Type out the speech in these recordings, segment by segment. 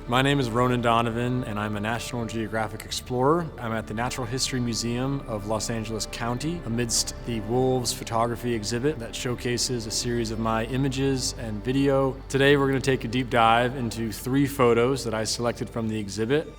My name is Ronan Donovan, and I'm a National Geographic Explorer. I'm at the Natural History Museum of Los Angeles County amidst the Wolves photography exhibit that showcases a series of my images and video. Today we're going to take a deep dive into 3 photos that I selected from the exhibit.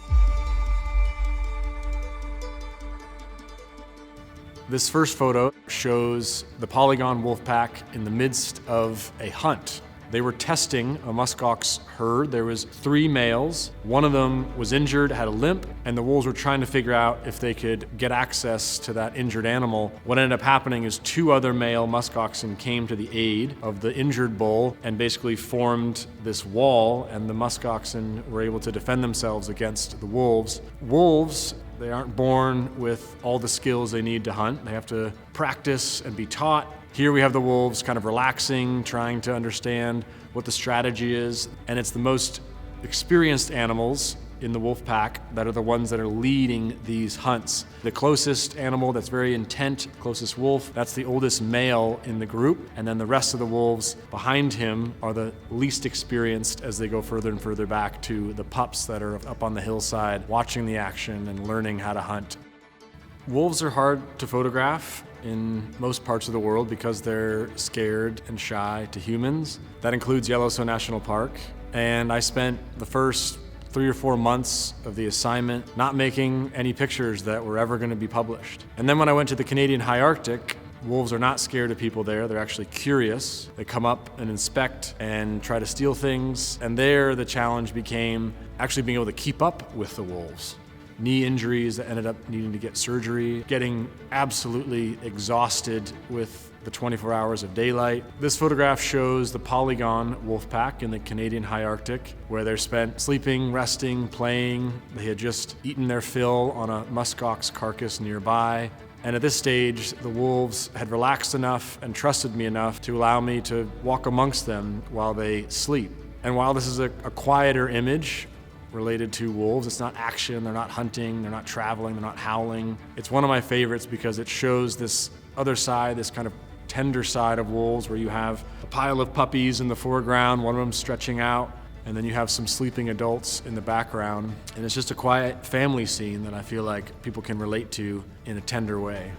This first photo shows the polygon wolf pack in the midst of a hunt. They were testing a muskox herd. There was 3 males. One of them was injured, had a limp, and the wolves were trying to figure out if they could get access to that injured animal. What ended up happening is 2 other male muskoxen came to the aid of the injured bull and basically formed this wall, and the muskoxen were able to defend themselves against the wolves. Wolves, they aren't born with all the skills they need to hunt. They have to practice and be taught. Here we have the wolves kind of relaxing, trying to understand what the strategy is, and it's the most experienced animals in the wolf pack that are the ones that are leading these hunts. The closest animal that's very intent, closest wolf, that's the oldest male in the group, and then the rest of the wolves behind him are the least experienced as they go further and further back to the pups that are up on the hillside watching the action and learning how to hunt. Wolves are hard to photograph in most parts of the world because they're scared and shy to humans. That includes Yellowstone National Park, and I spent the first 3 or 4 months of the assignment not making any pictures that were ever going to be published. And then when I went to the Canadian High Arctic, wolves are not scared of people there. They're actually curious. They come up and inspect and try to steal things. And there the challenge became actually being able to keep up with the wolves. Knee injuries that ended up needing to get surgery, getting absolutely exhausted with the 24 hours of daylight. This photograph shows the polygon wolf pack in the Canadian High Arctic, where they're spent sleeping, resting, playing. They had just eaten their fill on a muskox carcass nearby. And at this stage, the wolves had relaxed enough and trusted me enough to allow me to walk amongst them while they sleep. And while this is a quieter image, related to wolves. It's not action, they're not hunting, they're not traveling, they're not howling. It's one of my favorites because it shows this other side, this kind of tender side of wolves where you have a pile of puppies in the foreground, one of them stretching out, and then you have some sleeping adults in the background. And it's just a quiet family scene that I feel like people can relate to in a tender way.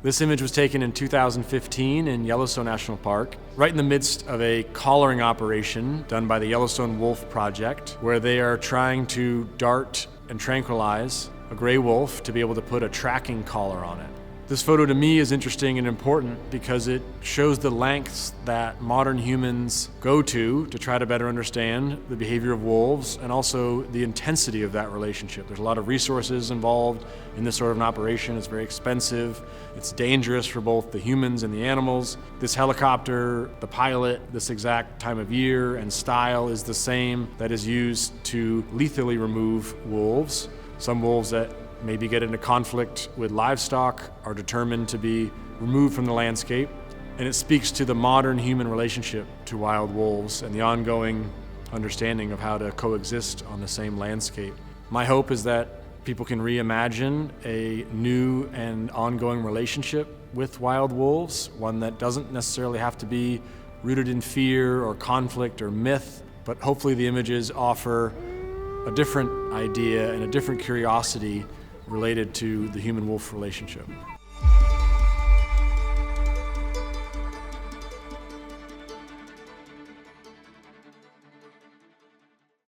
This image was taken in 2015 in Yellowstone National Park, right in the midst of a collaring operation done by the Yellowstone Wolf Project, where they are trying to dart and tranquilize a gray wolf to be able to put a tracking collar on it. This photo to me is interesting and important because it shows the lengths that modern humans go to try to better understand the behavior of wolves and also the intensity of that relationship. There's a lot of resources involved in this sort of an operation. It's very expensive. It's dangerous for both the humans and the animals. This helicopter, the pilot, this exact time of year and style is the same that is used to lethally remove wolves. Some wolves that maybe get into conflict with livestock are determined to be removed from the landscape. And it speaks to the modern human relationship to wild wolves and the ongoing understanding of how to coexist on the same landscape. My hope is that people can reimagine a new and ongoing relationship with wild wolves, one that doesn't necessarily have to be rooted in fear or conflict or myth, but hopefully the images offer a different idea and a different curiosity related to the human-wolf relationship.